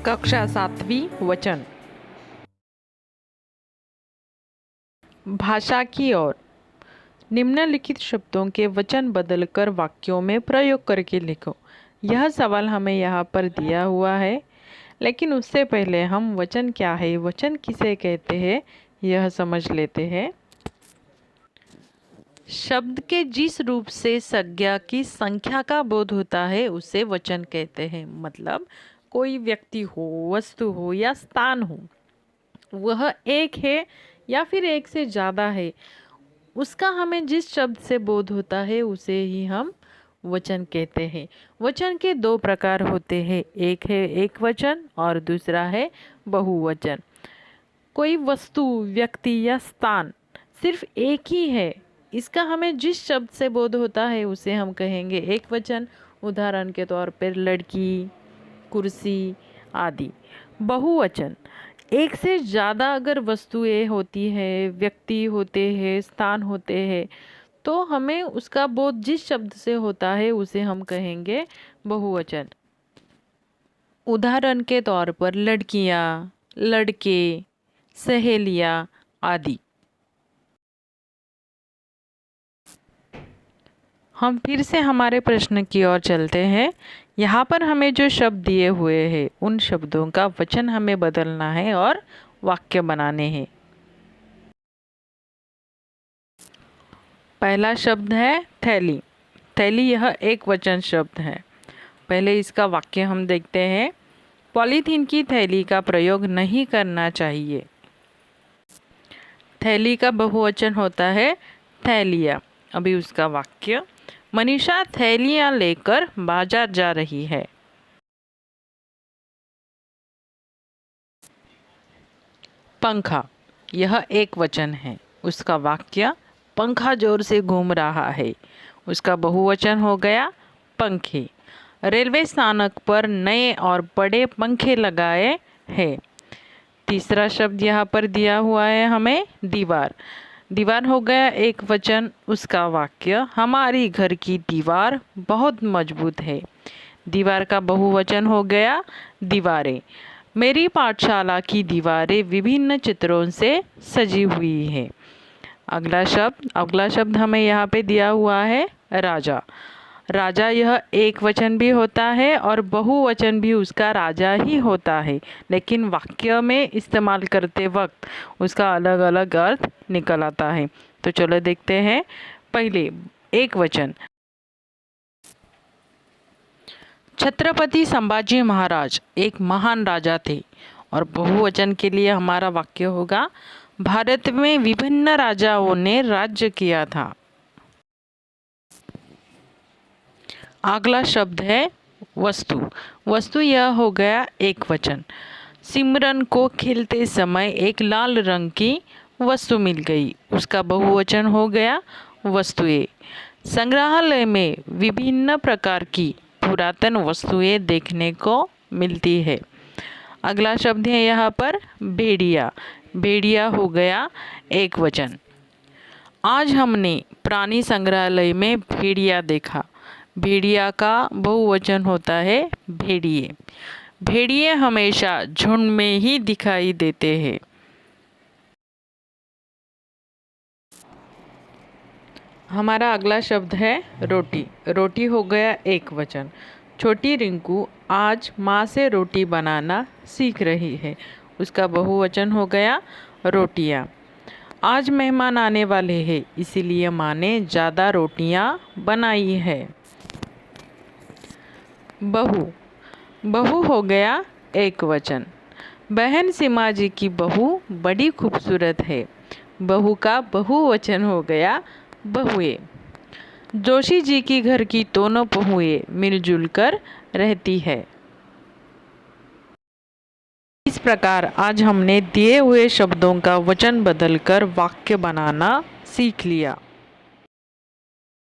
कक्षा 7वीं वचन। भाषा की ओर। निम्नलिखित शब्दों के वचन बदलकर वाक्यों में प्रयोग करके लिखो। यह सवाल हमें यहाँ पर दिया हुआ है, लेकिन उससे पहले हम वचन क्या है, वचन किसे कहते हैं, यह समझ लेते हैं। शब्द के जिस रूप से संज्ञा की संख्या का बोध होता है उसे वचन कहते हैं। मतलब कोई व्यक्ति हो, वस्तु हो या स्थान हो, वह एक है या फिर एक से ज़्यादा है, उसका हमें जिस शब्द से बोध होता है उसे ही हम वचन कहते हैं। वचन के दो प्रकार होते हैं, एक है एक वचन और दूसरा है बहुवचन। कोई वस्तु, व्यक्ति या स्थान सिर्फ एक ही है, इसका हमें जिस शब्द से बोध होता है उसे हम कहेंगे एक वचन। उदाहरण के तौर पर लड़की, कुर्सी आदि। बहुवचन, एक से ज़्यादा अगर वस्तुएं होती है, व्यक्ति होते हैं, स्थान होते हैं, तो हमें उसका बोध जिस शब्द से होता है उसे हम कहेंगे बहुवचन। उदाहरण के तौर पर लड़कियाँ, लड़के, सहेलियाँ आदि। हम फिर से हमारे प्रश्न की ओर चलते हैं। यहाँ पर हमें जो शब्द दिए हुए हैं उन शब्दों का वचन हमें बदलना है और वाक्य बनाने हैं। पहला शब्द है थैली। थैली यह एक वचन शब्द है। पहले इसका वाक्य हम देखते हैं। पॉलीथीन की थैली का प्रयोग नहीं करना चाहिए। थैली का बहुवचन होता है थैलियाँ। अभी उसका वाक्य, मनीषा थैलियाँ लेकर बाजार जा रही है। पंखा, यह एक वचन है। उसका वाक्य, पंखा जोर से घूम रहा है। उसका बहुवचन हो गया पंखे। रेलवे स्थानक पर नए और बड़े पंखे लगाए हैं। तीसरा शब्द यहाँ पर दिया हुआ है हमें दीवार। दीवार हो गया एक वचन। उसका वाक्य, हमारी घर की दीवार बहुत मजबूत है। दीवार का बहुवचन हो गया दीवारें। मेरी पाठशाला की दीवारें विभिन्न चित्रों से सजी हुई है। अगला शब्द हमें यहाँ पे दिया हुआ है राजा। राजा यह एक वचन भी होता है और बहुवचन भी उसका राजा ही होता है, लेकिन वाक्य में इस्तेमाल करते वक्त उसका अलग अलग अर्थ निकल आता है। तो चलो देखते हैं। पहले एक वचन, छत्रपति संभाजी महाराज एक महान राजा थे। और बहुवचन के लिए हमारा वाक्य होगा, भारत में विभिन्न राजाओं ने राज्य किया था। अगला शब्द है वस्तु। वस्तु यह हो गया एक वचन। सिमरन को खेलते समय एक लाल रंग की वस्तु मिल गई। उसका बहुवचन हो गया वस्तुएं। संग्रहालय में विभिन्न प्रकार की पुरातन वस्तुएं देखने को मिलती है। अगला शब्द है यहाँ पर भेड़िया। भेड़िया हो गया एक वचन। आज हमने प्राणी संग्रहालय में भेड़िया देखा। भेड़िया का बहुवचन होता है भेड़िए। भेड़िए हमेशा झुंड में ही दिखाई देते हैं। हमारा अगला शब्द है रोटी। रोटी हो गया एक वचन। छोटी रिंकू आज माँ से रोटी बनाना सीख रही है। उसका बहुवचन हो गया रोटियाँ। आज मेहमान आने वाले हैं, इसीलिए माँ ने ज़्यादा रोटियाँ बनाई है। बहू। बहू हो गया एक वचन। बहन सीमा जी की बहू बड़ी खूबसूरत है। बहू का बहुवचन हो गया बहुएं। जोशी जी की घर की दोनों बहुएं मिलजुल कर रहती है। इस प्रकार आज हमने दिए हुए शब्दों का वचन बदलकर वाक्य बनाना सीख लिया।